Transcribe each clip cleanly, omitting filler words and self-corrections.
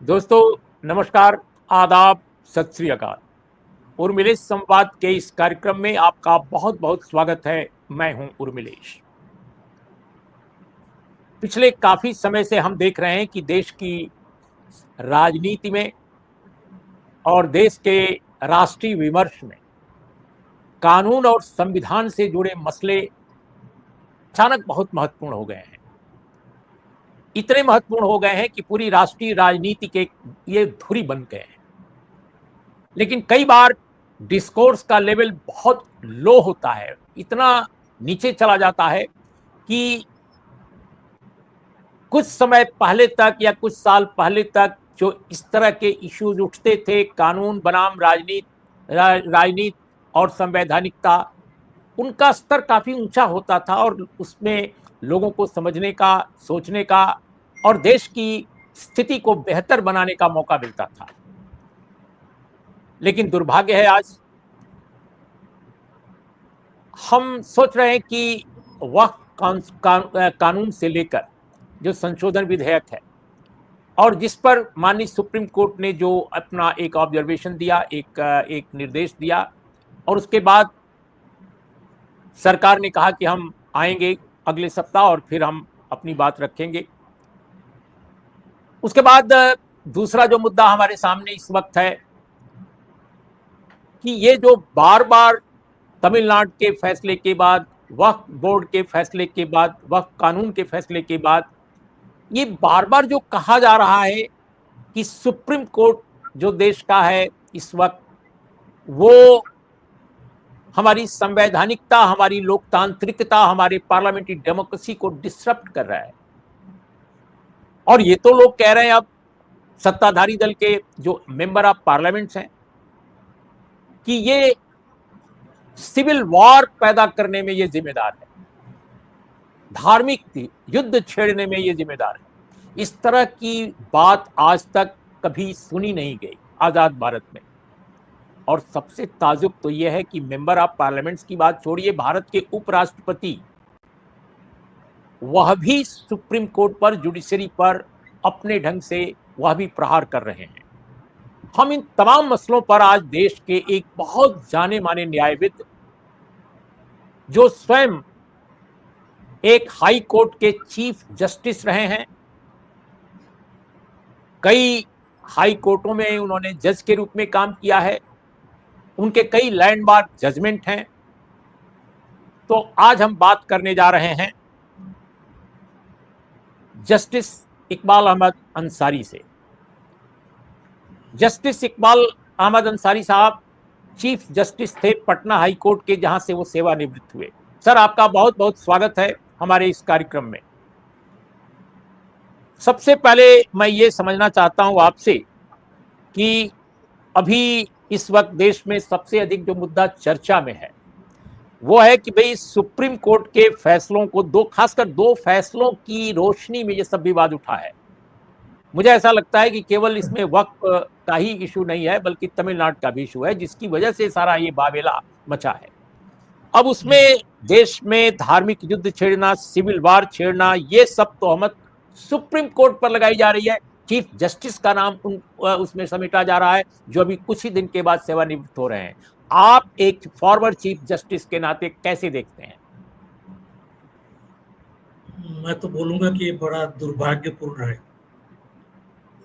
दोस्तों नमस्कार, आदाब, सत श्री अकाल। उर्मिलेश संवाद के इस कार्यक्रम में आपका बहुत बहुत स्वागत है। मैं हूं उर्मिलेश। पिछले काफी समय से हम देख रहे हैं कि देश की राजनीति में और देश के राष्ट्रीय विमर्श में कानून और संविधान से जुड़े मसले अचानक बहुत महत्वपूर्ण हो गए हैं। इतने महत्वपूर्ण हो गए हैं कि पूरी राष्ट्रीय राजनीति के ये धुरी बन गए हैं। लेकिन कई बार डिस्कोर्स का लेवल बहुत लो होता है, इतना नीचे चला जाता है कि कुछ समय पहले तक या कुछ साल पहले तक जो इस तरह के इश्यूज उठते थे, कानून बनाम राजनीति और संवैधानिकता, उनका स्तर काफी ऊंचा होता था और उसमें लोगों को समझने का, सोचने का और देश की स्थिति को बेहतर बनाने का मौका मिलता था। लेकिन दुर्भाग्य है, आज हम सोच रहे हैं कि वक्फ कानून से लेकर जो संशोधन विधेयक है और जिस पर माननीय सुप्रीम कोर्ट ने जो अपना एक ऑब्जर्वेशन दिया, एक निर्देश दिया और उसके बाद सरकार ने कहा कि हम आएंगे अगले सप्ताह और फिर हम अपनी बात रखेंगे। उसके बाद दूसरा जो मुद्दा हमारे सामने इस वक्त है कि ये जो बार बार तमिलनाडु के फैसले के बाद, वक्फ बोर्ड के फैसले के बाद, वक्फ कानून के फैसले के बाद, ये बार बार जो कहा जा रहा है कि सुप्रीम कोर्ट जो देश का है इस वक्त, वो हमारी संवैधानिकता, हमारी लोकतांत्रिकता, हमारे पार्लियामेंट्री डेमोक्रेसी को डिसरप्ट कर रहा है। और ये तो लोग कह रहे हैं, अब सत्ताधारी दल के जो मेंबर ऑफ पार्लियामेंट्स हैं, कि ये सिविल वॉर पैदा करने में ये जिम्मेदार है, धार्मिक युद्ध छेड़ने में ये जिम्मेदार है। इस तरह की बात आज तक कभी सुनी नहीं गई आजाद भारत में। और सबसे ताजुब तो यह है कि मेंबर ऑफ पार्लियामेंट्स की बात छोड़िए, भारत के उपराष्ट्रपति वह भी सुप्रीम कोर्ट पर, जुडिशरी पर अपने ढंग से वह भी प्रहार कर रहे हैं। हम इन तमाम मसलों पर आज देश के एक बहुत जाने माने न्यायविद, जो स्वयं एक हाई कोर्ट के चीफ जस्टिस रहे हैं, कई हाई कोर्टों में उन्होंने जज के रूप में काम किया है, उनके कई लैंडमार्क जजमेंट हैं। तो आज हम बात करने जा रहे हैं जस्टिस इकबाल अहमद अंसारी से। जस्टिस इकबाल अहमद अंसारी साहब चीफ जस्टिस थे पटना हाई कोर्ट के, जहां से वो सेवानिवृत्त हुए। सर, आपका बहुत बहुत स्वागत है हमारे इस कार्यक्रम में। सबसे पहले मैं ये समझना चाहता हूं आपसे कि अभी इस वक्त देश में सबसे अधिक जो मुद्दा चर्चा में है वो है कि भाई सुप्रीम कोर्ट के फैसलों को, खासकर दो फैसलों की रोशनी में ये सब विवाद उठा है। मुझे ऐसा लगता है कि केवल इसमें वक्फ का ही इशू नहीं है, बल्कि तमिलनाडु का भी इशू है, जिसकी वजह से सारा ये बावेला मचा है। अब उसमें देश में धार्मिक युद्ध छेड़ना, सिविल वार छेड़ना, ये सब तोहमत सुप्रीम कोर्ट पर लगाई जा रही है। चीफ जस्टिस का नाम उसमें समेटा जा रहा है, जो अभी कुछ ही दिन के बाद सेवानिवृत्त हो रहे हैं। आप एक फॉर्मर चीफ जस्टिस के नाते कैसे देखते हैं? मैं तो बोलूंगा कि ये बड़ा दुर्भाग्यपूर्ण है,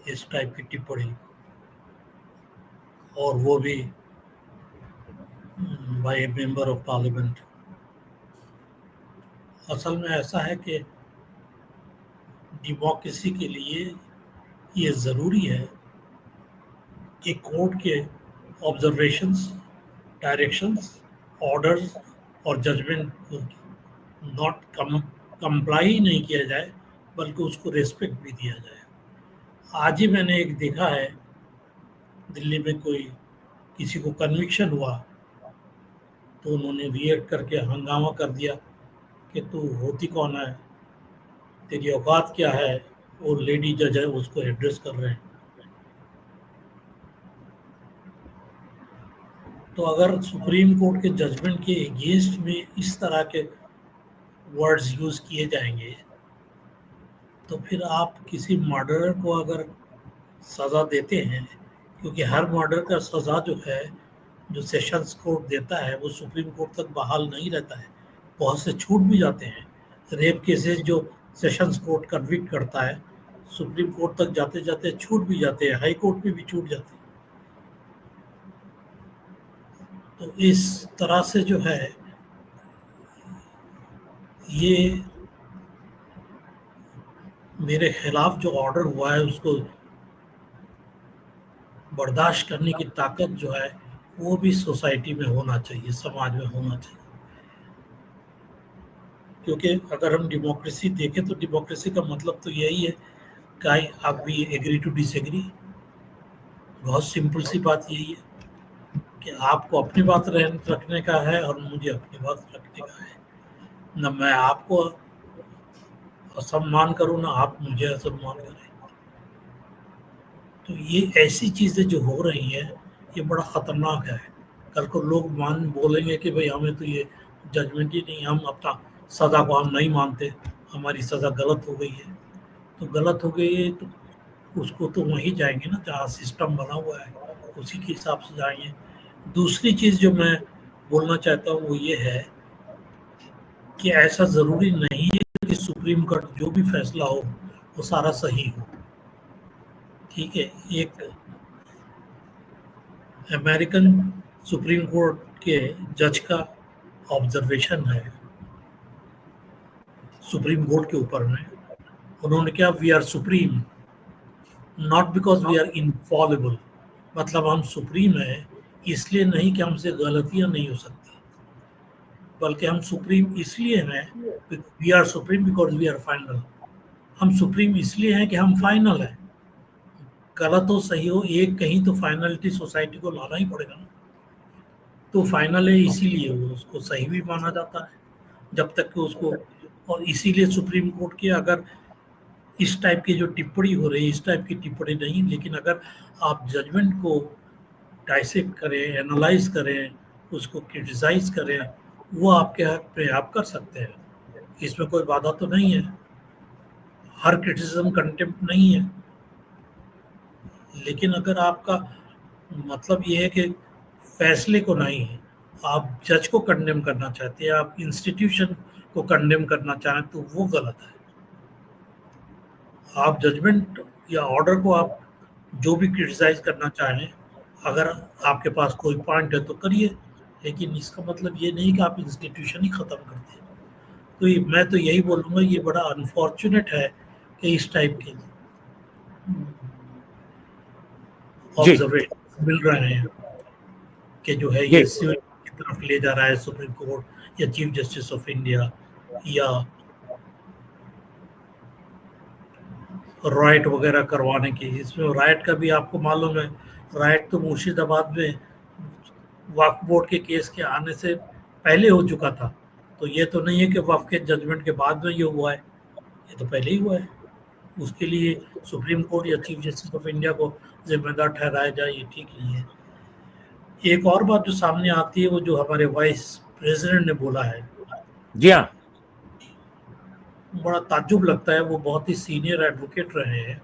इस टाइप की टिप्पणी, और वो भी by a member of parliament. असल में ऐसा है कि डेमोक्रेसी के लिए ये ज़रूरी है कि कोर्ट के ऑब्जर्वेशंस, डायरेक्शंस, ऑर्डर्स और जजमेंट को नॉट कंप्लाई ही नहीं किया जाए, बल्कि उसको रेस्पेक्ट भी दिया जाए। आज ही मैंने एक देखा है, दिल्ली में कोई किसी को कन्विक्शन हुआ तो उन्होंने रिएक्ट करके हंगामा कर दिया कि तू होती कौन है, तेरी औकात क्या है। वो लेडी जज है, उसको एड्रेस कर रहे हैं। तो अगर सुप्रीम कोर्ट के जजमेंट के अगेंस्ट में इस तरह के वर्ड्स यूज़ किए जाएंगे, तो फिर आप किसी मर्डरर को अगर सज़ा देते हैं, क्योंकि हर मर्डर का सज़ा जो है, जो सेशंस कोर्ट देता है, वो सुप्रीम कोर्ट तक बहाल नहीं रहता है, बहुत से छूट भी जाते हैं। रेप केसेस जो सेशंस कोर्ट कन्विक्ट करता है, सुप्रीम कोर्ट तक जाते जाते छूट भी जाते हैं, हाई कोर्ट में भी छूट जाते हैं। तो इस तरह से जो है ये मेरे खिलाफ जो ऑर्डर हुआ है उसको बर्दाश्त करने की ताकत जो है वो भी सोसाइटी में होना चाहिए, समाज में होना चाहिए। क्योंकि अगर हम डेमोक्रेसी देखें तो डेमोक्रेसी का मतलब तो यही है कि आप भी एग्री टू डिसएग्री। बहुत सिंपल सी बात यही है कि आपको अपनी बात रखने का है और मुझे अपनी बात रखने का है। न मैं आपको असम्मान करूं, ना आप मुझे असम्मान करें। तो ये ऐसी चीज़ें जो हो रही हैं ये बड़ा ख़तरनाक है। कल को लोग बोलेंगे कि भाई हमें तो ये जजमेंट ही नहीं, हम अपना सज़ा को हम नहीं मानते, हमारी सज़ा गलत हो गई है। तो गलत हो गई है तो उसको तो वहीं जाएंगे ना जहाँ सिस्टम बना हुआ है, उसी के हिसाब से जाएंगे। दूसरी चीज़ जो मैं बोलना चाहता हूँ वो ये है कि ऐसा ज़रूरी नहीं है कि सुप्रीम कोर्ट जो भी फैसला हो वो सारा सही हो। ठीक है, एक अमेरिकन सुप्रीम कोर्ट के जज का ऑब्जर्वेशन है सुप्रीम कोर्ट के ऊपर में। उन्होंने क्या, we are supreme not because we are infallible, मतलब हम सुप्रीम है इसलिए नहीं कि हमसे गलतियां नहीं हो सकती, बल्कि हम सुप्रीम इसलिए हैं, we are supreme because we are final. हम सुप्रीम इसलिए हैं कि हम फाइनल हैं। गलत हो सही हो, एक कहीं तो फाइनलिटी सोसाइटी को लाना ही पड़ेगा ना। तो फाइनल है इसीलिए वो उसको सही भी माना जाता है जब तक कि उसको, और इसीलिए सुप्रीम कोर्ट की अगर इस टाइप की जो टिप्पणी हो रही है इस टाइप की टिप्पणी नहीं, लेकिन अगर आप जजमेंट को डाइसेक्ट करें, एनालाइज करें, उसको क्रिटिसाइज करें, वो आपके हक पे आप कर सकते हैं, इसमें कोई बाधा तो नहीं है। हर क्रिटिसिज्म कंटेम्प्ट नहीं है, लेकिन अगर आपका मतलब ये है कि फैसले को नहीं है, आप जज को कंडेम करना चाहते हैं, आप इंस्टीट्यूशन को कंडेम करना चाहें, तो वो गलत है। आप जजमेंट या ऑर्डर को आप जो भी क्रिटिसाइज करना चाहें, अगर आपके पास कोई पॉइंट है तो करिए, लेकिन इसका मतलब ये नहीं कि आप इंस्टीट्यूशन ही ख़त्म कर दें। तो मैं तो यही बोलूँगा, ये बड़ा अनफॉर्चुनेट है कि इस टाइप के जी ऑब्जर्वेशन मिल रहे हैं कि जो है जी ये सिविल की तरफ ले जा रहा है सुप्रीम कोर्ट या चीफ जस्टिस ऑफ इंडिया, या राइट वगैरह करवाने की। इसमें राइट का भी आपको मालूम है, राइट तो मुर्शिदाबाद में वक्फ बोर्ड के केस के आने से पहले हो चुका था। तो ये तो नहीं है कि वक्फ के जजमेंट के बाद में ये हुआ है, ये तो पहले ही हुआ है। उसके लिए सुप्रीम कोर्ट या चीफ जस्टिस ऑफ इंडिया को जिम्मेदार ठहराया जाए, ये ठीक नहीं है। एक और बात जो सामने आती है वो जो हमारे वाइस प्रेसिडेंट ने बोला है, जी हाँ बड़ा ताज्जुब लगता है। वो बहुत ही सीनियर एडवोकेट रहे हैं,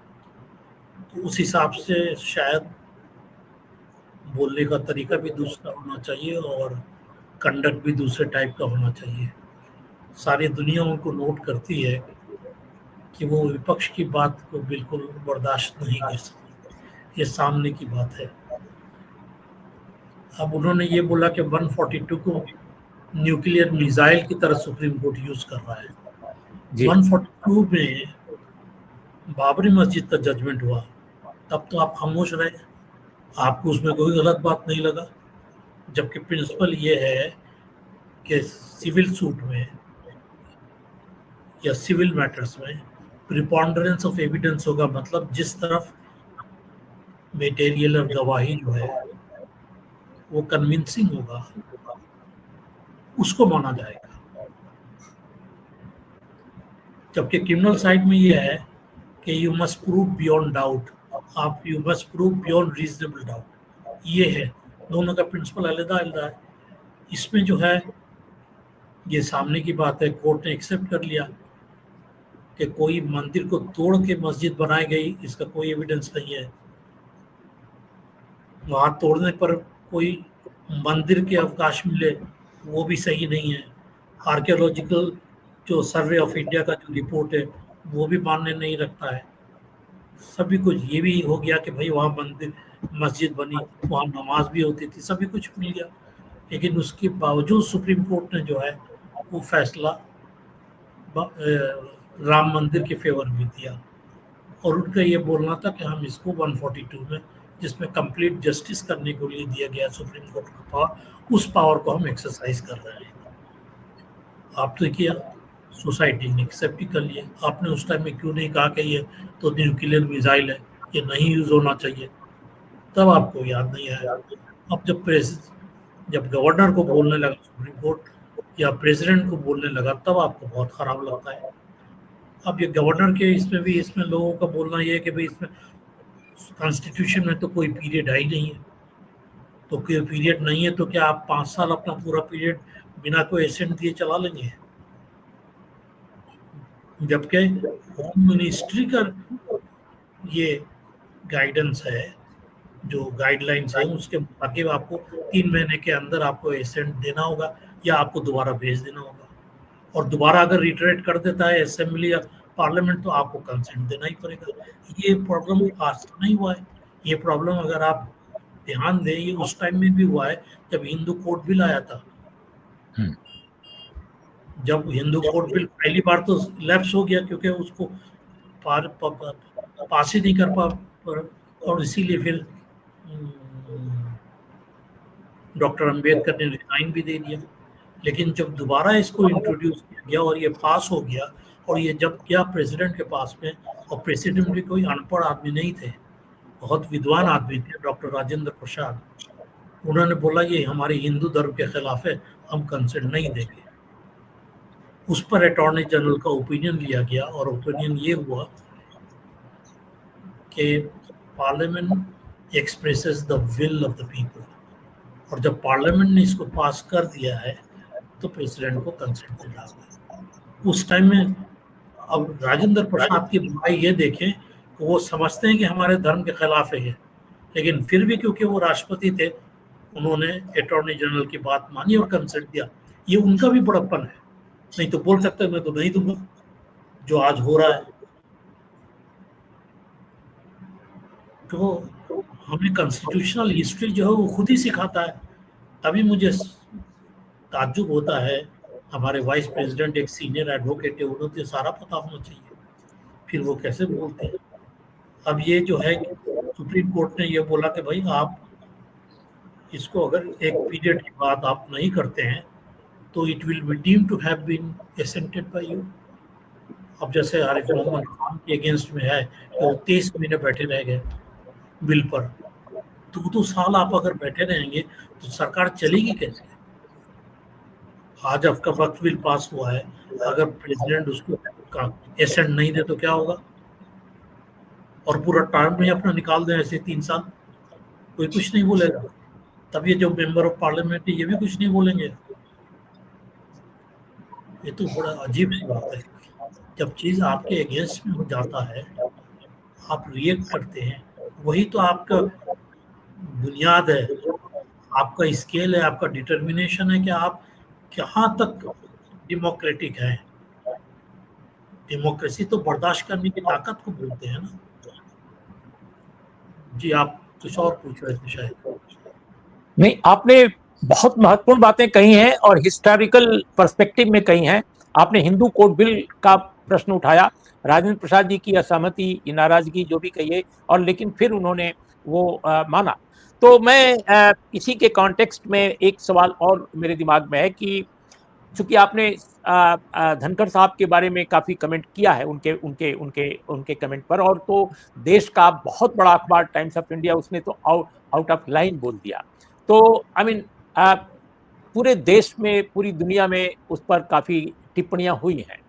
तो उस हिसाब से शायद बोलने का तरीका भी दूसरा होना चाहिए और कंडक्ट भी दूसरे टाइप का होना चाहिए। सारी दुनिया उनको नोट करती है कि वो विपक्ष की बात को बिल्कुल बर्दाश्त नहीं कर सकते, ये सामने की बात है। अब उन्होंने ये बोला कि 142 को न्यूक्लियर मिसाइल की तरह सुप्रीम कोर्ट यूज कर रहा है। जी 142 में बाबरी मस्जिद का जजमेंट हुआ, तब तो आप खामोश रहे, आपको उसमें कोई गलत बात नहीं लगा। जबकि प्रिंसिपल ये है कि सिविल सूट में या सिविल मैटर्स में प्रिपॉन्डरेंस ऑफ एविडेंस होगा, मतलब जिस तरफ मेटेरियल और गवाही जो है वो कन्विंसिंग होगा उसको माना जाएगा। जबकि क्रिमिनल साइड में ये है कि you must prove beyond doubt, आप you must prove beyond reasonable doubt, ये है। दोनों का प्रिंसिपल अलग अलग है। इसमें जो है ये सामने की बात है, कोर्ट ने एक्सेप्ट कर लिया कि कोई मंदिर को तोड़ के मस्जिद बनाई गई, इसका कोई एविडेंस नहीं है। वहाँ तोड़ने पर कोई मंदिर के अवकाश मिले वो भी सही नहीं है। आर्कियोलॉजिकल जो सर्वे ऑफ इंडिया का जो रिपोर्ट है वो भी मान्य नहीं रखता है। सभी कुछ ये भी हो गया कि भाई वहाँ मंदिर मस्जिद बनी, वहाँ नमाज भी होती थी, सभी कुछ मिल गया, लेकिन उसके बावजूद सुप्रीम कोर्ट ने जो है वो फैसला राम मंदिर के फेवर में दिया। और उनका ये बोलना था कि हम इसको 142 में, जिसमें कंप्लीट जस्टिस करने के लिए दिया गया सुप्रीम कोर्ट का पावर, उस पावर को हम एक्सरसाइज कर रहे हैं। आप तो किया, सोसाइटी ने एक्सेप्ट ही कर लिया। आपने उस टाइम में क्यों नहीं कहा कि ये तो न्यूक्लियर मिसाइल है, ये नहीं यूज होना चाहिए? तब आपको याद नहीं आया। अब जब गवर्नर को बोलने लगा सुप्रीम कोर्ट या प्रेसिडेंट को बोलने लगा, तब आपको बहुत खराब लगता है। अब ये गवर्नर के इसमें लोगों का बोलना ये है कि भाई इसमें कॉन्स्टिट्यूशन में तो कोई पीरियड है ही नहीं है, तो कोई पीरियड नहीं है तो क्या आप 5 साल अपना पूरा पीरियड बिना कोई एसेंट दिए चला लेंगे? जबकि होम मिनिस्ट्री का ये गाइडेंस है, जो गाइडलाइंस है उसके मुताबिक आपको 3 महीने के अंदर आपको एसेंट देना होगा या आपको दोबारा भेज देना होगा। और दोबारा अगर रिटरेट कर देता है असेंबली या पार्लियामेंट तो आपको कंसेंट देना ही पड़ेगा। ये प्रॉब्लम आज तो नहीं हुआ है, ये प्रॉब्लम अगर आप ध्यान दें ये उस टाइम में भी हुआ है जब हिंदू कोड बिल आया था। जब हिंदू कोड बिल पहली बार तो लैप्स हो गया क्योंकि उसको पास ही नहीं कर पा, और इसीलिए फिर डॉक्टर अंबेडकर ने रिजाइन भी दे दिया। लेकिन जब दोबारा इसको इंट्रोड्यूस किया गया और ये पास हो गया, और ये जब गया प्रेसिडेंट के पास में, और प्रेसिडेंट भी कोई अनपढ़ आदमी नहीं थे, बहुत विद्वान आदमी थे, डॉक्टर राजेंद्र प्रसाद। उन्होंने बोला ये हमारे हिंदू धर्म के खिलाफ है, हम कंसेंट नहीं देंगे। उस पर अटॉर्नी जनरल का ओपिनियन लिया गया और ओपिनियन ये हुआ कि parliament expresses the will of the people, और जब पार्लियामेंट ने इसको पास कर दिया है तो प्रेसिडेंट को कंसेंट देना होगा। उस टाइम में अब राजेंद्र प्रसाद की बुराई ये देखें कि वो समझते हैं कि हमारे धर्म के खिलाफ है ये, लेकिन फिर भी क्योंकि वो राष्ट्रपति थे उन्होंने अटॉर्नी जनरल की बात मानी और कंसेंट दिया। ये उनका भी बड़प्पन है, नहीं तो बोल सकते मैं तो नहीं दूंगा, जो आज हो रहा है। तो हमें कॉन्स्टिट्यूशनल हिस्ट्री जो है वो खुद ही सिखाता है। तभी मुझे ताज्जुब होता है, हमारे वाइस प्रेसिडेंट एक सीनियर एडवोकेट है, उन्हें तो सारा पता होना चाहिए, फिर वो कैसे बोलते हैं। अब ये जो है सुप्रीम कोर्ट ने ये बोला कि भाई आप इसको अगर एक पीरियड के बाद आप नहीं करते हैं तो it will be deemed to have been assented by you. अब जैसे आरिफ मोहम्मद खान के अगेंस्ट में है कि वो 23 महीने बैठे रह गए बिल पर, 2 साल आप अगर बैठे रहेंगे तो सरकार चलेगी कैसे? आज आपका वक्त बिल पास हुआ है, अगर प्रेसिडेंट उसको एसेंट नहीं दे तो क्या होगा? और पूरा टर्म में अपना निकाल दें ऐसे 3 साल, कोई कुछ नहीं बोलेगा। तब ये जो मेंबर ऑफ पार्लियामेंट है ये भी कुछ नहीं बोलेंगे। ये तो बड़ा अजीब सी बात है। जब चीज आपके अगेंस्ट में हो जाता है आप रिएक्ट करते हैं, वही तो आपका बुनियाद है, आपका स्केल है, आपका डिटर्मिनेशन है कि आप कहाँ तक डेमोक्रेटिक है। डेमोक्रेसी तो बर्दाश्त करने की ताकत को बोलते हैं ना। जी आप कुछ और पूछ रहे थे शायद। नहीं, आपने बहुत महत्वपूर्ण बातें कही हैं और हिस्टोरिकल पर्सपेक्टिव में कही हैं। आपने हिंदू कोड बिल का प्रश्न उठाया, राजेंद्र प्रसाद जी की असहमति, नाराजगी जो भी कहिए, और लेकिन फिर उन्होंने वो माना। तो मैं इसी के कॉन्टेक्स्ट में एक सवाल और मेरे दिमाग में है कि चूंकि आपने धनखड़ साहब के बारे में काफी कमेंट किया है, उनके उनके उनके उनके कमेंट पर, और तो देश का बहुत बड़ा अखबार टाइम्स ऑफ इंडिया उसने तो आउट ऑफ लाइन बोल दिया। तो आई मीन पूरे देश में, पूरी दुनिया में उस पर काफी टिप्पणियां हुई हैं,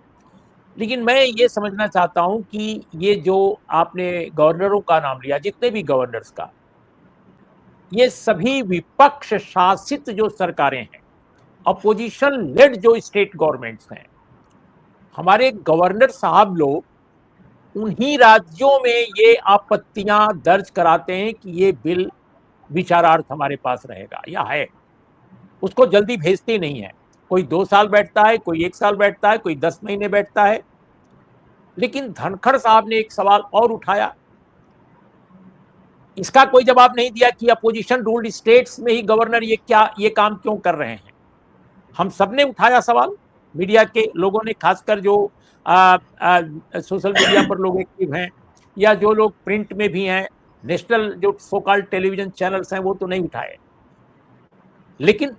लेकिन मैं ये समझना चाहता हूं कि ये जो आपने गवर्नरों का नाम लिया, जितने भी गवर्नर्स का, ये सभी विपक्ष शासित जो सरकारें हैं, अपोजिशन लेड जो स्टेट गवर्नमेंट्स हैं, हमारे गवर्नर साहब लोग उन्हीं राज्यों में ये आपत्तियां दर्ज कराते हैं कि ये बिल विचारार्थ हमारे पास रहेगा या है, उसको जल्दी भेजते नहीं है। कोई 2 साल बैठता है, कोई 1 साल बैठता है, कोई 10 महीने बैठता है। लेकिन धनखड़ साहब ने एक सवाल और उठाया, इसका कोई जवाब नहीं दिया कि अपोजिशन रूल्ड स्टेट्स में ही गवर्नर ये काम क्यों कर रहे हैं। हम सबने उठाया सवाल, मीडिया के लोगों ने, खासकर जो सोशल मीडिया पर लोग एक्टिव हैं या जो लोग प्रिंट में भी हैं, नेशनल जो सो कॉल्ड टेलीविजन चैनल्स हैं वो तो नहीं उठाए, लेकिन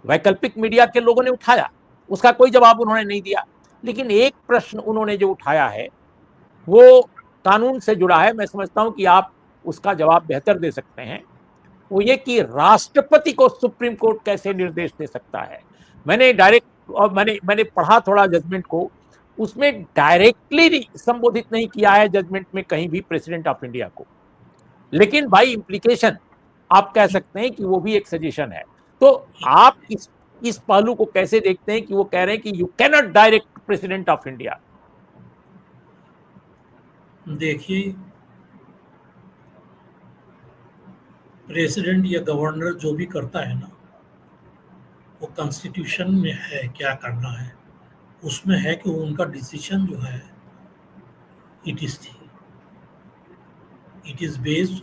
वैकल्पिक मीडिया के लोगों ने उठाया, उसका कोई जवाब उन्होंने नहीं दिया। लेकिन एक प्रश्न उन्होंने जो उठाया है वो कानून से जुड़ा है, मैं समझता हूं कि आप उसका जवाब बेहतर दे सकते हैं। वो ये कि राष्ट्रपति को सुप्रीम कोर्ट कैसे निर्देश दे सकता है। मैंने डायरेक्ट और मैंने पढ़ा थोड़ा जजमेंट को, उसमें डायरेक्टली संबोधित नहीं किया है जजमेंट में कहीं भी प्रेसिडेंट ऑफ इंडिया को, लेकिन बाई इम्प्लीकेशन आप कह सकते हैं कि वो भी एक सजेशन है। तो आप इस पहलू को कैसे देखते हैं कि वो कह रहे हैं कि you cannot direct president of India? देखिए, प्रेसिडेंट या गवर्नर जो भी करता है ना, वो कॉन्स्टिट्यूशन में है क्या करना है, उसमें है कि उनका डिसीजन जो है it is based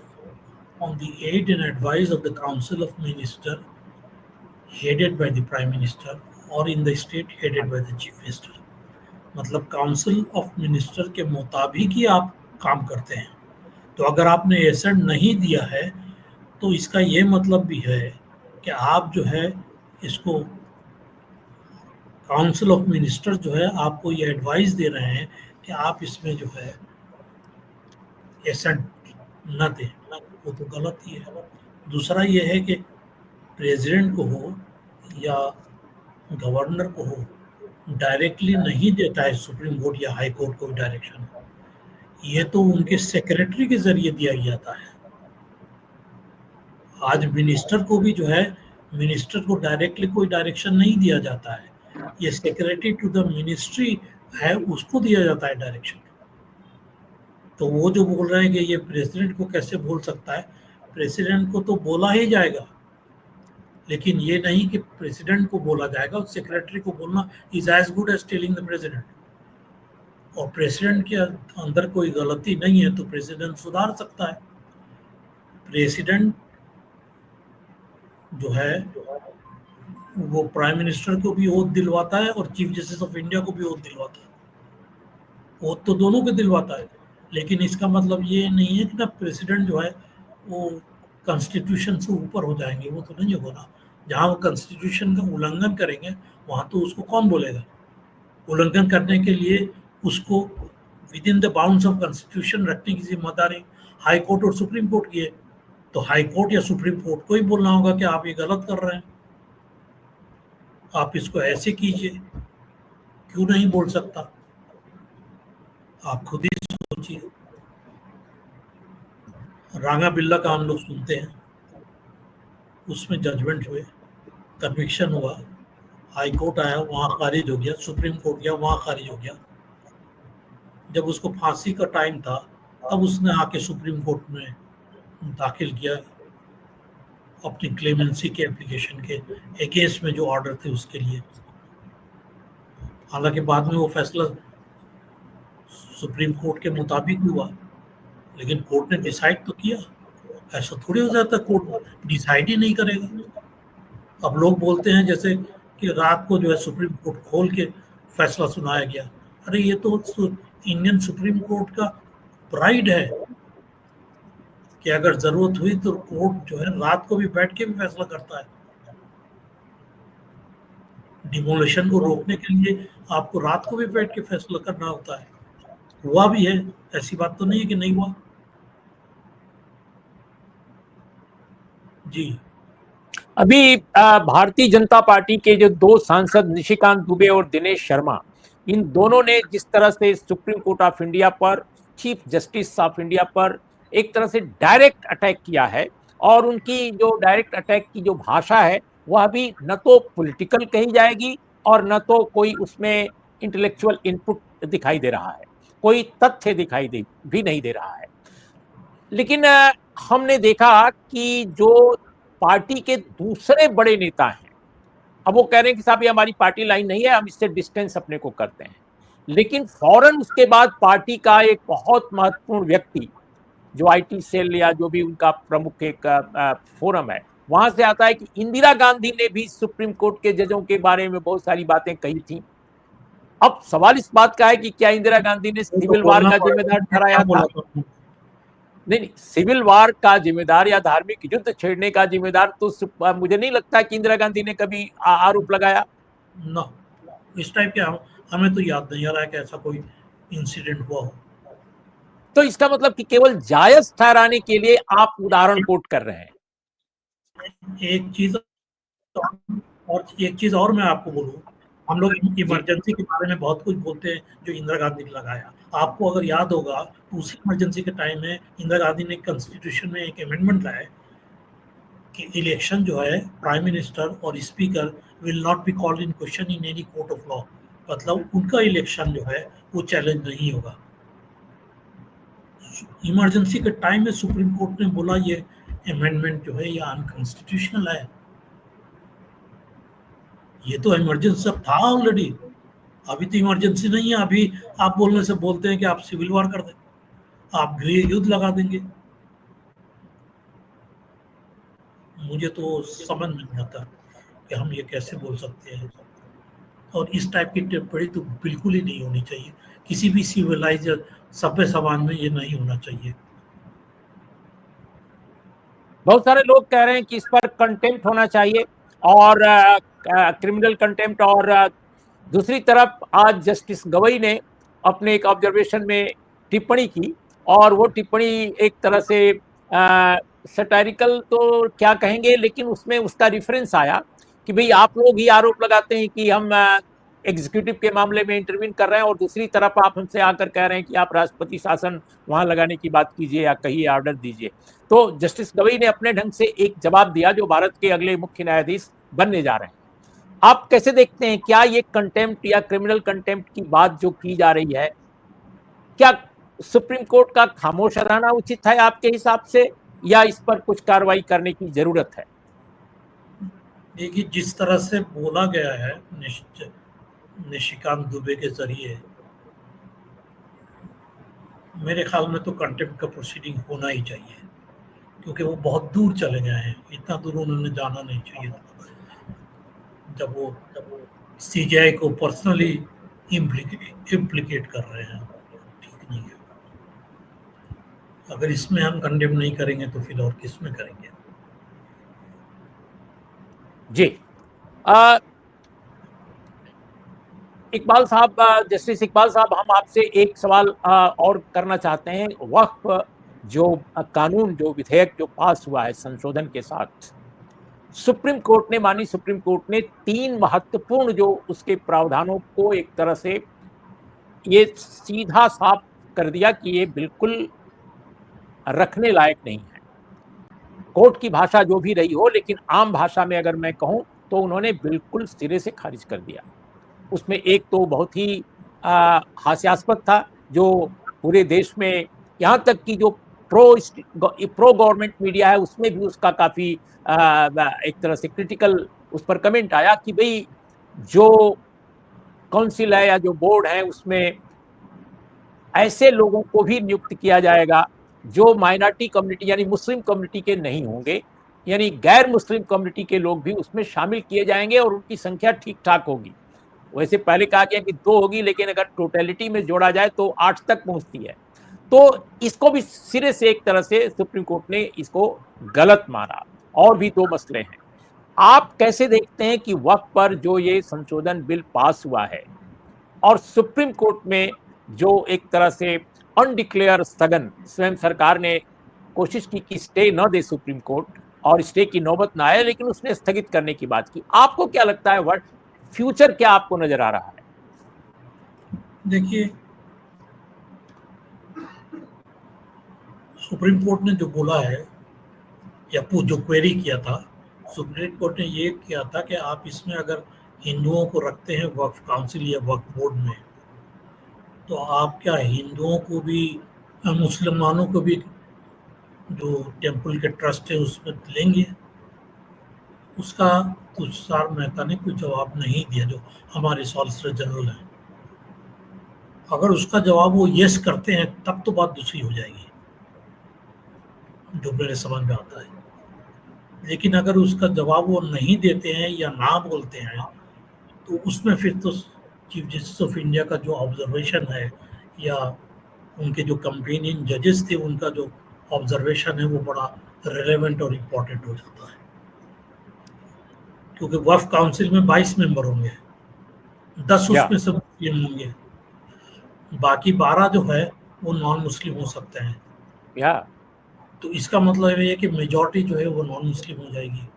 on the aid and advice of the Council of Ministers headed by the Prime Minister or in the state headed by the Chief Minister। मतलब काउंसिल ऑफ मिनिस्टर के मुताबिक ही आप काम करते हैं। तो अगर आपने एसेंट नहीं दिया है तो इसका ये मतलब भी है कि आप जो है इसको काउंसिल ऑफ मिनिस्टर जो है आपको ये एडवाइस दे रहे हैं कि आप इसमें जो है एसेंट न दें, वो तो गलत ही है। दूसरा ये है कि प्रेसिडेंट को हो या गवर्नर को हो, डायरेक्टली नहीं देता है सुप्रीम कोर्ट या हाई कोर्ट को डायरेक्शन, ये तो उनके सेक्रेटरी के जरिए दिया जाता है। आज मिनिस्टर को भी जो है, मिनिस्टर को डायरेक्टली कोई डायरेक्शन नहीं दिया जाता है, ये सेक्रेटरी टू द मिनिस्ट्री है, उसको दिया जाता है डायरेक्शन। तो वो जो बोल रहे हैं कि ये प्रेसिडेंट को कैसे बोल सकता है, प्रेसिडेंट को तो बोला ही जाएगा, लेकिन ये नहीं कि प्रेसिडेंट को बोला जाएगा, सेक्रेटरी को बोलना is as good as telling the president. और प्रेसिडेंट के अंदर कोई गलती नहीं है तो प्रेसिडेंट सुधार सकता है। प्रेसिडेंट जो है वो प्राइम मिनिस्टर को भी ओथ दिलवाता है और चीफ जस्टिस ऑफ इंडिया को भी ओथ दिलवाता है। ओथ तो दोनों को दिलवाता है, लेकिन इसका मतलब ये नहीं है कि ना प्रेसिडेंट जो है वो कॉन्स्टिट्यूशन से ऊपर हो जाएंगे, वो तो नहीं होगा। जहाँ वो कॉन्स्टिट्यूशन का उल्लंघन करेंगे वहाँ तो उसको कौन बोलेगा। उल्लंघन करने के लिए उसको with in the bounds of constitution रखने की जिम्मेदारी हाई कोर्ट और सुप्रीम कोर्ट की है। तो हाई कोर्ट या सुप्रीम कोर्ट को ही बोलना होगा कि आप ये गलत कर रहे हैं, आप इसको ऐसे कीजिए। क्यों नहीं बोल सकता, आप खुद ही सोचिए। रांगा बिल्ला का हम लोग सुनते हैं, उसमें जजमेंट हुए, कन्विक्शन हुआ, हाई कोर्ट आया, वहाँ खारिज हो गया, सुप्रीम कोर्ट गया, वहाँ खारिज हो गया। जब उसको फांसी का टाइम था तब उसने आके सुप्रीम कोर्ट में दाखिल किया अपनी क्लेमेंसी के एप्लीकेशन के अगेंस्ट में जो ऑर्डर थे उसके लिए। हालांकि बाद में वो फैसला सुप्रीम कोर्ट के मुताबिक हुआ, लेकिन कोर्ट ने डिसाइड तो किया। ऐसा थोड़ी हो जाता, कोर्ट डिसाइड ही नहीं करेगा। अब लोग बोलते हैं जैसे कि रात को जो है सुप्रीम कोर्ट खोल के फैसला सुनाया गया। अरे ये तो इंडियन सुप्रीम कोर्ट का प्राइड है कि अगर जरूरत हुई तो कोर्ट जो है रात को भी बैठ के भी फैसला करता है। डिमोलिशन को रोकने के लिए आपको रात को भी बैठ के फैसला करना होता है। हुआ भी है, ऐसी बात तो नहीं है कि नहीं हुआ। जी, अभी भारतीय जनता पार्टी के जो 2 सांसद निशिकांत दुबे और दिनेश शर्मा, इन दोनों ने जिस तरह से सुप्रीम कोर्ट ऑफ इंडिया पर, चीफ जस्टिस ऑफ इंडिया पर एक तरह से डायरेक्ट अटैक किया है, और उनकी जो डायरेक्ट अटैक की जो भाषा है वह भी न तो पॉलिटिकल कही जाएगी और न तो कोई उसमें इंटेलेक्चुअल इनपुट दिखाई दे रहा है, कोई तथ्य दिखाई भी नहीं दे रहा है। लेकिन हमने देखा कि जो पार्टी के दूसरे बड़े नेता हैं, अब वो कह रहे हैं कि साहब ये हमारी पार्टी लाइन नहीं है, हम इससे डिस्टेंस अपने को करते हैं। लेकिन फौरन उसके बाद पार्टी का एक बहुत महत्वपूर्ण व्यक्ति, जो आईटी सेल या जो भी उनका प्रमुख एक फोरम है, वहां से आता है कि इंदिरा गांधी ने भी सुप्रीम कोर्ट के जजों के बारे में बहुत सारी बातें कही थी। अब सवाल इस बात का है कि क्या इंदिरा गांधी ने वो तो सिविल वार बोलना का पड़ेगा जिम्मेदार उन्होंने क्या ठहराया बोला था? था। नहीं नहीं, सिविल वार का जिम्मेदार या धार्मिक युद्ध छेड़ने का जिम्मेदार तो मुझे नहीं लगता कि इंदिरा गांधी ने कभी आरोप लगाया। ना, इस टाइप के हमें तो याद नहीं आ रहा है कि ऐसा कोई इंसिडेंट हुआ हो। तो इसका मतलब कि केवल जायज ठहराने के लिए आप उदाहरण कोट कर रहे हैं। एक चीज और एक चीज और मैं आपको बोलूं, हम लोग जी, इमरजेंसी के बारे में बहुत कुछ बोलते हैं जो इंदिरा गांधी ने लगाया। आपको अगर याद होगा तो उसी इमरजेंसी के टाइम में इंदिरा गांधी ने कॉन्स्टिट्यूशन में एक अमेंडमेंट लाया कि इलेक्शन जो है प्राइम मिनिस्टर और speaker will not be called in question in any court of law. मतलब उनका इलेक्शन जो है वो चैलेंज नहीं होगा। इमरजेंसी के टाइम में सुप्रीम कोर्ट ने बोला ये अमेंडमेंट जो है ये अनकॉन्स्टिट्यूशनल है। ये तो इमरजेंसी सब था ऑलरेडी। अभी तो इमरजेंसी नहीं है। अभी आप बोलने से बोलते हैं कि आप सिविल वॉर कर दें, आप गृह युद्ध लगा देंगे। मुझे तो समझ में नहीं आता कि हम ये कैसे बोल सकते हैं। और इस टाइप की टिप्पणी तो बिल्कुल ही नहीं होनी चाहिए। किसी भी सिविलाइज सभ्य समाज में ये नहीं होना चाहिए। बहुत सारे लोग कह रहे हैं कि इस पर कंटेम्प्ट होना चाहिए और क्रिमिनल कंटेम्प्ट। और दूसरी तरफ आज जस्टिस गवई ने अपने एक ऑब्जर्वेशन में टिप्पणी की, और वो टिप्पणी एक तरह से सटारिकल तो क्या कहेंगे, लेकिन उसमें उसका रिफरेंस आया कि भाई आप लोग ही आरोप लगाते हैं कि हम एग्जीक्यूटिव के मामले में इंटरवीन कर रहे हैं, और दूसरी तरफ आप हमसे आकर कह रहे हैं कि आप राष्ट्रपति शासन वहां लगाने की बात कीजिए या कहिए, ऑर्डर दीजिए। तो जस्टिस गवई ने अपने ढंग से एक जवाब दिया जो भारत के अगले मुख्य न्यायाधीश बनने जा रहे हैं। आप कैसे देखते हैं, क्या ये कंटेम्प्ट या क्रिमिनल कंटेम्प्ट की बात जो की जा रही है, क्या सुप्रीम कोर्ट का खामोश रहना उचित है आपके हिसाब से, या इस पर कुछ कार्रवाई करने की जरूरत है? देखिए, जिस तरह से बोला गया है निशिकांत दुबे के जरिए, मेरे ख्याल में तो कंटेम्प्ट का प्रोसीडिंग होना ही चाहिए। क्योंकि वो बहुत दूर चले गए हैं, इतना दूर उन्होंने जाना नहीं चाहिए था। जब वो सीजीआई को पर्सनली इम्प्लीकेट कर रहे हैं, ठीक नहीं है। अगर इसमें हम कंडेम नहीं करेंगे तो फिर और किस में करेंगे। जी। आ, इकबाल साहब, जस्टिस इकबाल साहब, हम आपसे एक सवाल और करना चाहते हैं। वक्फ जो कानून, जो विधेयक जो पास हुआ है संशोधन के साथ, सुप्रीम कोर्ट ने, मानी सुप्रीम कोर्ट ने 3 महत्वपूर्ण जो उसके प्रावधानों को एक तरह से ये सीधा साफ कर दिया कि ये बिल्कुल रखने लायक नहीं है। कोर्ट की भाषा जो भी रही हो, लेकिन आम भाषा में अगर मैं कहूं तो उन्होंने बिल्कुल सिरे से खारिज कर दिया। उसमें एक तो बहुत ही हास्यास्पद था, जो पूरे देश में, यहाँ तक कि जो प्रो गवर्नमेंट मीडिया है उसमें भी उसका काफी एक तरह से क्रिटिकल उस पर कमेंट आया कि भाई जो काउंसिल है या जो बोर्ड है उसमें ऐसे लोगों को भी नियुक्त किया जाएगा जो माइनॉरिटी कम्युनिटी यानी मुस्लिम कम्युनिटी के नहीं होंगे, यानी गैर मुस्लिम कम्युनिटी के लोग भी उसमें शामिल किए जाएंगे और उनकी संख्या ठीक ठाक होगी। वैसे पहले कहा गया कि 2 होगी, लेकिन अगर टोटलिटी में जोड़ा जाए तो 8 तक पहुंचती है। तो इसको भी सिरे से एक तरह से सुप्रीम कोर्ट ने इसको गलत माना। और भी 2 मसले हैं। आप कैसे देखते हैं कि वक्फ पर जो ये संशोधन बिल पास हुआ है, और सुप्रीम कोर्ट में जो एक तरह से अनडिक्लेयर स्थगन, स्वयं सरकार ने कोशिश की कि स्टे न दे सुप्रीम कोर्ट, और स्टे की नौबत ना आए, लेकिन उसने स्थगित करने की बात की। आपको क्या लगता है, वर्ड फ्यूचर क्या आपको नजर आ रहा है? देखिए, सुप्रीम कोर्ट ने जो बोला है या जो क्वेरी किया था, सुप्रीम कोर्ट ने ये किया था कि आप इसमें अगर हिंदुओं को रखते हैं वक्फ काउंसिल या वक्फ बोर्ड में, तो आप क्या हिंदुओं को भी मुसलमानों को भी जो टेम्पल के ट्रस्ट है उसमें लेंगे। उसका तुषार मेहता ने कोई जवाब नहीं दिया, जो हमारे सॉलिसिटर जनरल हैं। अगर उसका जवाब वो यस करते हैं तब तो बात दूसरी हो जाएगी, जो मेरे समझ में आता है। लेकिन अगर उसका जवाब वो नहीं देते हैं या ना बोलते हैं, तो उसमें फिर तो चीफ जस्टिस ऑफ इंडिया का जो ऑब्जर्वेशन है या उनके जो कंपेनियन जजेस थे उनका जो ऑब्जर्वेशन है वो बड़ा रिलेवेंट और इम्पोर्टेंट हो जाता है। क्योंकि वक्फ काउंसिल में 22 मेंबर होंगे, 10 या उसमें से मुस्लिम होंगे, बाकी 12 जो है वो नॉन मुस्लिम हो सकते हैं। या तो इसका मतलब ये है कि मेजॉरिटी जो है वो नॉन मुस्लिम हो जाएगी,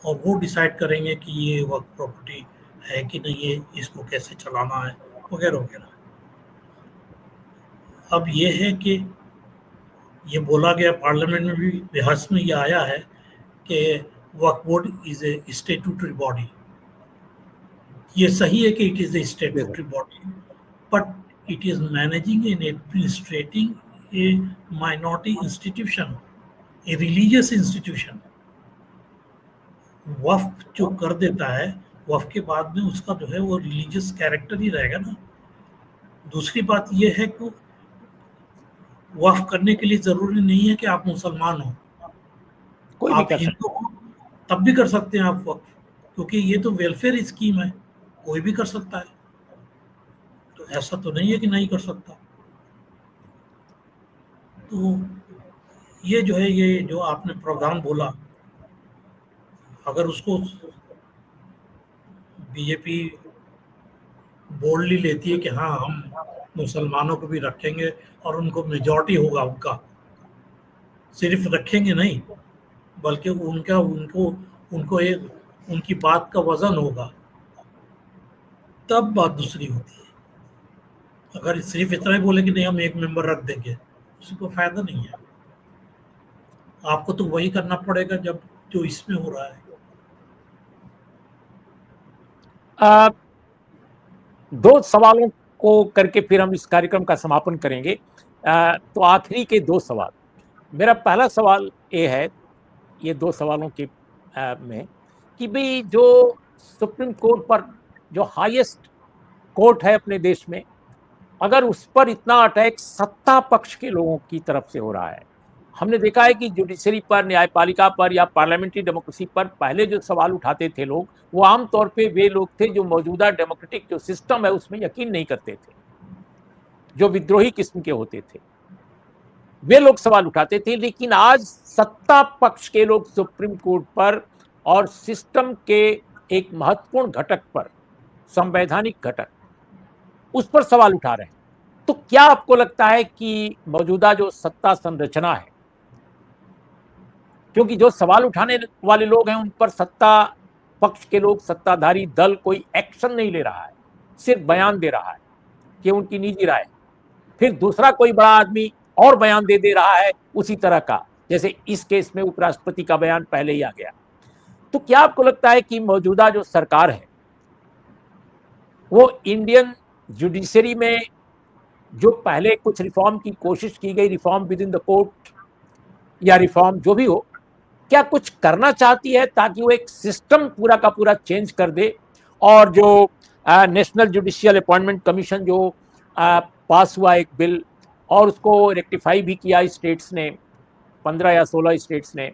और वो डिसाइड करेंगे कि ये वक्फ प्रॉपर्टी है कि नहीं है, इसको कैसे चलाना है, वगैरह वगैरह। अब ये है कि ये बोला गया पार्लियामेंट में भी, बहस में ये आया है कि Waqf board is a statutory body. ये सही है कि it is a statutory body, but it is managing and administrating a minority institution, a religious institution. Waqf जो कर देता है, वक्फ के बाद में उसका जो है वो रिलीजियस कैरेक्टर ही रहेगा ना। दूसरी बात ये है कि वक्फ करने के लिए जरूरी नहीं है कि आप मुसलमान हो, कोई भी आप कर हिंदू सकता हो तब भी कर सकते हैं आप वक्फ, क्योंकि ये तो वेलफेयर स्कीम है, कोई भी कर सकता है। तो ऐसा तो नहीं है कि नहीं कर सकता। तो ये जो है, ये जो आपने प्रावधान बोला, अगर उसको बीजेपी बोल्डली लेती है कि हाँ हम मुसलमानों को भी रखेंगे और उनको मेजॉरिटी होगा उनका, सिर्फ रखेंगे नहीं बल्कि उनका उनको उनको एक उनकी बात का वजन होगा, तब बात दूसरी होती है। अगर सिर्फ इतना ही बोले कि नहीं हम एक मेंबर रख देंगे, उसको फायदा नहीं है। आपको तो वही करना पड़ेगा जब जो इसमें हो रहा है। है। दो सवालों को करके फिर हम इस कार्यक्रम का समापन करेंगे। तो आखिरी के दो सवाल। मेरा पहला सवाल ये है, ये दो सवालों के में, कि भाई जो सुप्रीम कोर्ट पर जो हाईएस्ट कोर्ट है अपने देश में, अगर उस पर इतना अटैक सत्ता पक्ष के लोगों की तरफ से हो रहा है। हमने देखा है कि जुडिशरी पर, न्यायपालिका पर या पार्लियामेंट्री डेमोक्रेसी पर पहले जो सवाल उठाते थे लोग, वो आमतौर पे वे लोग थे जो मौजूदा डेमोक्रेटिक जो सिस्टम है उसमें यकीन नहीं करते थे, जो विद्रोही किस्म के होते थे, वे लोग सवाल उठाते थे। लेकिन आज सत्ता पक्ष के लोग सुप्रीम कोर्ट पर और सिस्टम के एक महत्वपूर्ण घटक पर, संवैधानिक घटक, उस पर सवाल उठा रहे हैं। तो क्या आपको लगता है कि मौजूदा जो सत्ता संरचना है, क्योंकि जो सवाल उठाने वाले लोग हैं उन पर सत्ता पक्ष के लोग, सत्ताधारी दल कोई एक्शन नहीं ले रहा है, सिर्फ बयान दे रहा है कि उनकी निजी राय, फिर दूसरा कोई बड़ा आदमी और बयान दे रहा है उसी तरह का, जैसे इस केस में उपराष्ट्रपति का बयान पहले ही आ गया। तो क्या आपको लगता है कि मौजूदा जो सरकार है वो इंडियन जुडिशरी में जो पहले कुछ रिफॉर्म की कोशिश की गई, reform with in the court या रिफॉर्म जो भी हो, क्या कुछ करना चाहती है ताकि वो एक सिस्टम पूरा का पूरा चेंज कर दे, और जो नेशनल जुडिशियल अपॉइंटमेंट कमीशन जो पास हुआ एक बिल, और उसको रेक्टिफाई भी किया स्टेट्स ने, 15 या 16 स्टेट्स ने,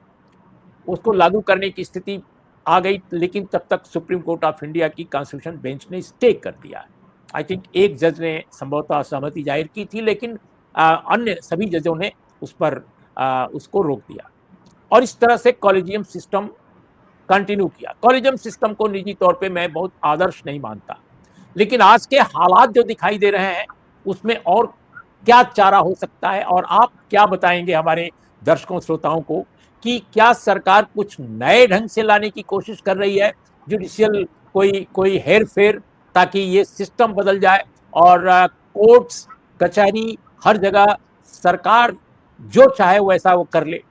उसको लागू करने की स्थिति आ गई, लेकिन तब तक सुप्रीम कोर्ट ऑफ इंडिया की कॉन्स्टिट्यूशन बेंच ने स्टे कर दिया। आई थिंक एक जज ने संभवतः सहमति जाहिर की थी, लेकिन अन्य सभी जजों ने उस पर उसको रोक दिया, और इस तरह से कॉलेजियम सिस्टम कंटिन्यू किया। कॉलेजियम सिस्टम को निजी तौर पे मैं बहुत आदर्श नहीं मानता, लेकिन आज के हालात जो दिखाई दे रहे हैं उसमें और क्या चारा हो सकता है, और आप क्या बताएंगे हमारे दर्शकों श्रोताओं को कि क्या सरकार कुछ नए ढंग से लाने की कोशिश कर रही है, जुडिशियल कोई कोई हेर फेर, ताकि ये सिस्टम बदल जाए और कोर्ट्स, कचहरी, हर जगह सरकार जो चाहे वैसा वो कर ले।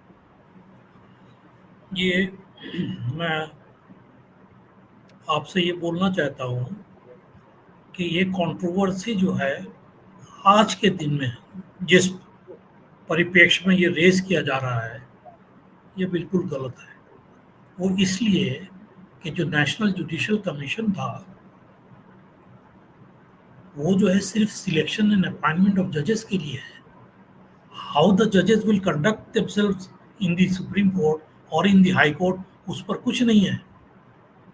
ये मैं आपसे ये बोलना चाहता हूँ कि ये कंट्रोवर्सी जो है आज के दिन में है, जिस परिप्रेक्ष्य में ये रेज किया जा रहा है, ये बिल्कुल गलत है। वो इसलिए कि जो नेशनल जुडिशियल कमीशन था वो जो है सिर्फ सिलेक्शन एंड अपॉइंटमेंट ऑफ जजेस के लिए है। हाउ द जजेस will conduct themselves in the supreme court और इन द हाई कोर्ट, उस पर कुछ नहीं है।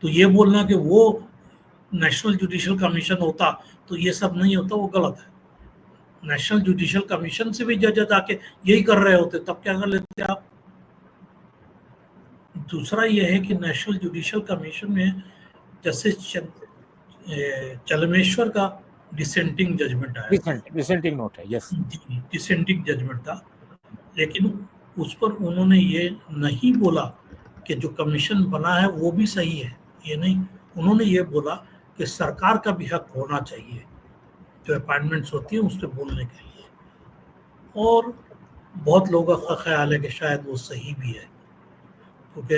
तो ये बोलना कि वो नेशनल जुडिशियल कमीशन होता तो ये सब नहीं होता, वो गलत है। नेशनल जुडिशियल कमीशन से भी जजेस आके यही कर रहे होते तब क्या कर लेते आप। दूसरा ये है कि नेशनल जुडिशियल कमीशन में जस्टिस चलमेश्वर का डिसेंटिंग जजमेंट आया, डिसेंटिंग नोट है, यस, डिसेंटिंग जजमेंट था, लेकिन उस पर उन्होंने ये नहीं बोला कि जो कमीशन बना है वो भी सही है, ये नहीं। उन्होंने ये बोला कि सरकार का भी हक होना चाहिए जो अपॉइंटमेंट्स होती है उस पर बोलने के लिए। और बहुत लोगों का ख्याल है कि शायद वो सही भी है, क्योंकि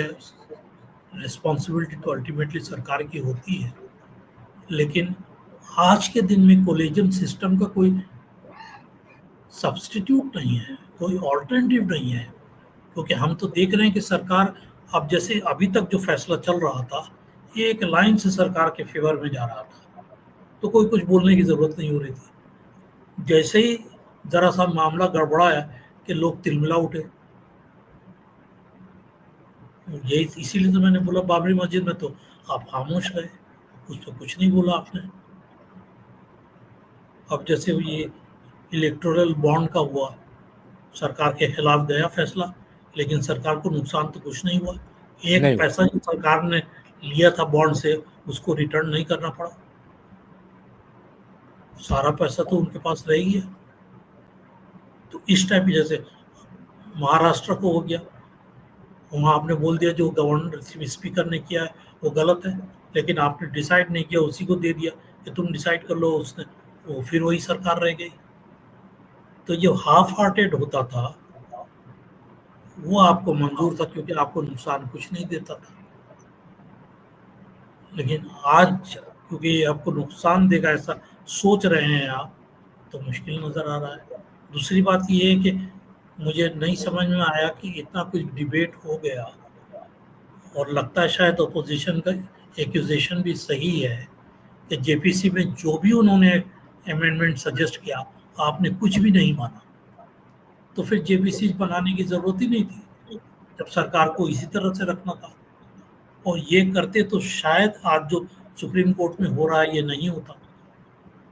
रिस्पॉन्सिबिलिटी तो अल्टीमेटली सरकार की होती है। लेकिन आज के दिन में कोलेजियम सिस्टम का कोई सब्स्टिट्यूट नहीं है, कोई ऑल्टरनेटिव नहीं है, क्योंकि हम तो देख रहे हैं कि सरकार अब जैसे अभी तक जो फैसला चल रहा था ये एक लाइन से सरकार के फेवर में जा रहा था, तो कोई कुछ बोलने की जरूरत नहीं हो रही थी। जैसे ही जरा सा मामला गड़बड़ाया कि लोग तिलमिला उठे। यही इसीलिए तो मैंने बोला बाबरी मस्जिद में तो आप खामोश रहे, उस पर कुछ नहीं बोला आपने। अब जैसे ये इलेक्टोरल बॉन्ड का हुआ, सरकार के खिलाफ गया फैसला, लेकिन सरकार को नुकसान तो कुछ नहीं हुआ। एक पैसा जो सरकार ने लिया था बॉन्ड से उसको रिटर्न नहीं करना पड़ा, सारा पैसा तो उनके पास रह गया। तो इस टाइप की, जैसे महाराष्ट्र को हो गया, वहाँ आपने बोल दिया जो गवर्नर स्पीकर ने किया है वो गलत है, लेकिन आपने डिसाइड नहीं किया, उसी को दे दिया कि तुम डिसाइड कर लो, उसने वो फिर वही सरकार रह गई। तो जो हाफ हार्टेड होता था वो आपको मंजूर था क्योंकि आपको नुकसान कुछ नहीं देता था। लेकिन आज क्योंकि आपको नुकसान देगा ऐसा सोच रहे हैं आप, तो मुश्किल नज़र आ रहा है। दूसरी बात ये है कि मुझे नहीं समझ में आया कि इतना कुछ डिबेट हो गया और लगता है शायद अपोजिशन का एक्यूजेशन भी सही है कि जेपीसी में जो भी उन्होंने अमेंडमेंट सजेस्ट किया आपने कुछ भी नहीं माना, तो फिर जेपीसी बनाने की ज़रूरत ही नहीं थी जब सरकार को इसी तरह से रखना था। और ये करते तो शायद आज जो सुप्रीम कोर्ट में हो रहा है ये नहीं होता।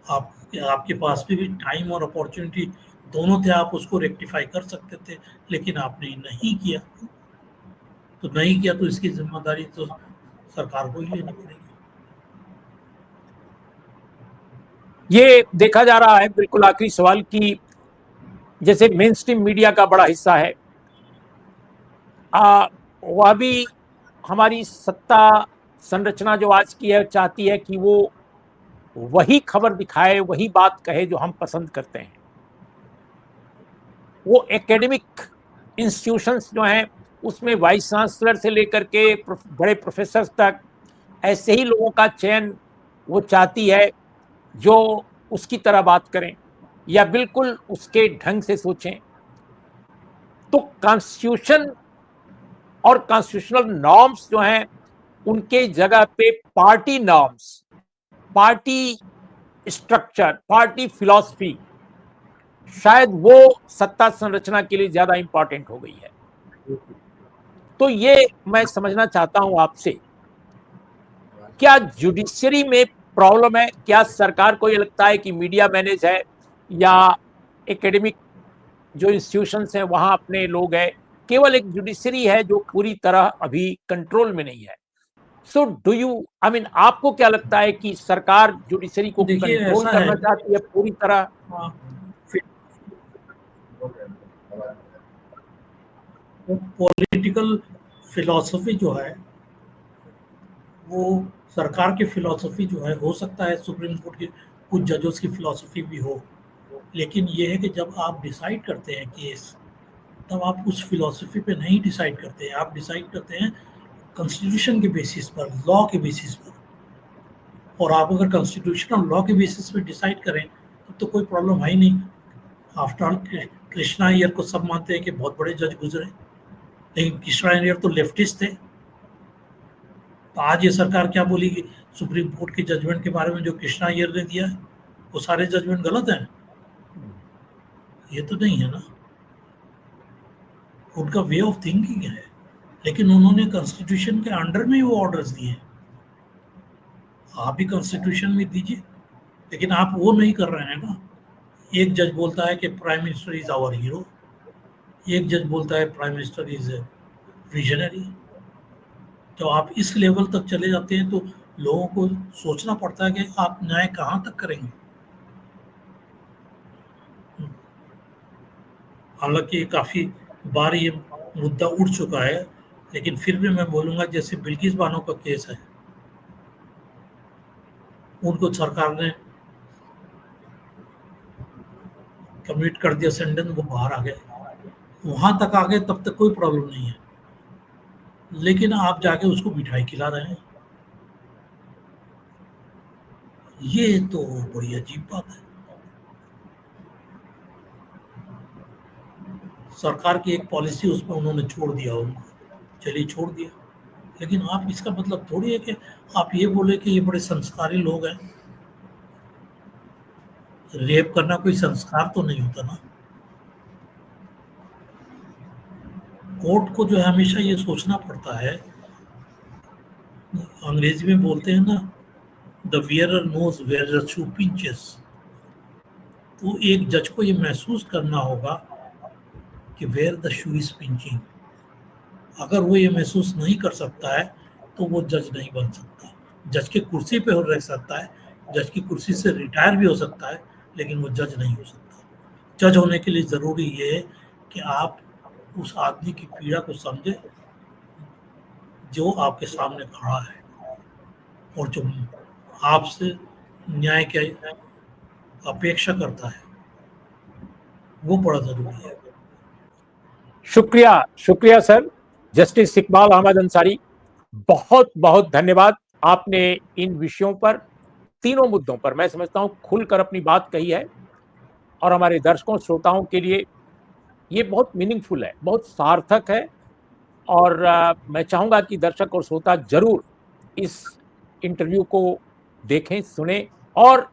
आपके पास भी टाइम और अपॉर्चुनिटी दोनों थे, आप उसको रेक्टिफाई कर सकते थे, लेकिन आपने नहीं किया। तो नहीं किया तो इसकी जिम्मेदारी तो सरकार को ही लेनी पड़ेगी। ये देखा जा रहा है, बिल्कुल आखिरी सवाल की, जैसे मेन स्ट्रीम मीडिया का बड़ा हिस्सा है, वह भी हमारी सत्ता संरचना जो आज की है चाहती है कि वो वही खबर दिखाए, वही बात कहे जो हम पसंद करते हैं। वो एकेडमिक इंस्टीट्यूशंस जो हैं उसमें वाइस चांसलर से लेकर के बड़े प्रोफेसर तक ऐसे ही लोगों का चयन वो चाहती है जो उसकी तरह बात करें या बिल्कुल उसके ढंग से सोचें। तो कॉन्स्टिट्यूशन और कॉन्स्टिट्यूशनल नॉर्म्स जो हैं उनके जगह पे party norms, party structure, party philosophy शायद वो सत्ता संरचना के लिए ज्यादा इंपॉर्टेंट हो गई है। तो ये मैं समझना चाहता हूं आपसे, क्या जुडिशरी में प्रॉब्लम है? क्या सरकार को ये लगता है कि मीडिया मैनेज है या एकेडमिक जो इंस्टीट्यूशंस हैं वहां अपने लोग हैं? केवल एक जुडिशरी है जो पूरी तरह अभी कंट्रोल में नहीं है। So do you, I mean, आपको क्या लगता है कि सरकार जुडिशरी को कंट्रोल करना चाहती है पूरी तरह? पॉलिटिकल फिलॉसफी जो है वो सरकार की फिलॉसफी जो है, हो सकता है सुप्रीम कोर्ट के कुछ जजों की फिलॉसफी भी हो, लेकिन ये है कि जब आप डिसाइड करते हैं केस तब आप उस फिलॉसफी पे नहीं डिसाइड करते हैं, आप डिसाइड करते हैं कॉन्स्टिट्यूशन के बेसिस पर, लॉ के बेसिस पर। और आप अगर कॉन्स्टिट्यूशन और लॉ के बेसिस पर डिसाइड करें तब तो कोई प्रॉब्लम है ही नहीं। आफ्टर ऑल कृष्णा अय्यर को सब मानते हैं कि बहुत बड़े जज गुजरे, लेकिन कृष्णा अय्यर तो लेफ्टिस्ट थे। तो आज ये सरकार क्या बोलेगी सुप्रीम कोर्ट के जजमेंट के बारे में जो कृष्णा अय्यर ने दिया है वो सारे जजमेंट गलत हैं? ये तो नहीं है ना, उनका वे ऑफ थिंकिंग है, लेकिन उन्होंने कॉन्स्टिट्यूशन के अंडर में वो ऑर्डर्स दिए। आप भी कॉन्स्टिट्यूशन में दीजिए, लेकिन आप वो नहीं कर रहे हैं ना। एक जज बोलता है कि prime minister is our hero, एक जज बोलता है प्राइम मिनिस्टर इज विजनरी। जब आप इस लेवल तक चले जाते हैं तो लोगों को सोचना पड़ता है कि आप न्याय कहाँ तक करेंगे। हालांकि काफ़ी बार ये मुद्दा उठ चुका है, लेकिन फिर भी मैं बोलूँगा जैसे बिल्किस बानो का केस है, उनको सरकार ने कमिट कर दिया सेंटेंस, वो बाहर आ गए, वहाँ तक आ गए, तब तक कोई प्रॉब्लम नहीं है, लेकिन आप जाके उसको मिठाई खिला रहे हैं, ये तो बड़ी अजीब बात है। सरकार की एक पॉलिसी उसमें उन्होंने छोड़ दिया, उनको चलिए छोड़ दिया, लेकिन आप इसका मतलब थोड़ी है कि आप ये बोले कि ये बड़े संस्कारी लोग हैं। रेप करना कोई संस्कार तो नहीं होता ना। कोर्ट को जो है हमेशा ये सोचना पड़ता है, अंग्रेजी में बोलते हैं ना, the wearer knows where the shoe pinches. तो एक जज को ये महसूस करना होगा कि where the shoe is pinching. अगर वो ये महसूस नहीं कर सकता है तो वो जज नहीं बन सकता। जज की कुर्सी पे रह सकता है, जज की कुर्सी से रिटायर भी हो सकता है, लेकिन वो जज नहीं हो सकता। जज होने के लिए ज़रूरी ये है कि आप उस आदमी की पीड़ा को समझे जो आपके सामने खड़ा है और जो आपसे न्याय की अपेक्षा करता है, वो बड़ा ज़रूरी है। शुक्रिया, शुक्रिया सर। जस्टिस इकबाल अहमद अंसारी, बहुत बहुत धन्यवाद। आपने इन विषयों पर, तीनों मुद्दों पर मैं समझता हूं खुलकर अपनी बात कही है, और हमारे दर्शकों श्रोताओं के लिए ये बहुत मीनिंगफुल है, बहुत सार्थक है। और मैं चाहूंगा कि दर्शक और श्रोता जरूर इस इंटरव्यू को देखें, सुने और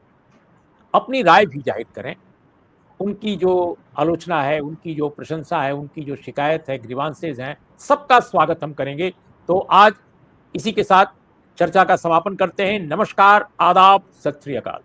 अपनी राय भी जाहिर करें। उनकी जो आलोचना है, उनकी जो प्रशंसा है, उनकी जो शिकायत है, ग्रीवांसेस हैं, सबका स्वागत हम करेंगे। तो आज इसी के साथ चर्चा का समापन करते हैं। नमस्कार, आदाब, सत श्री अकाल।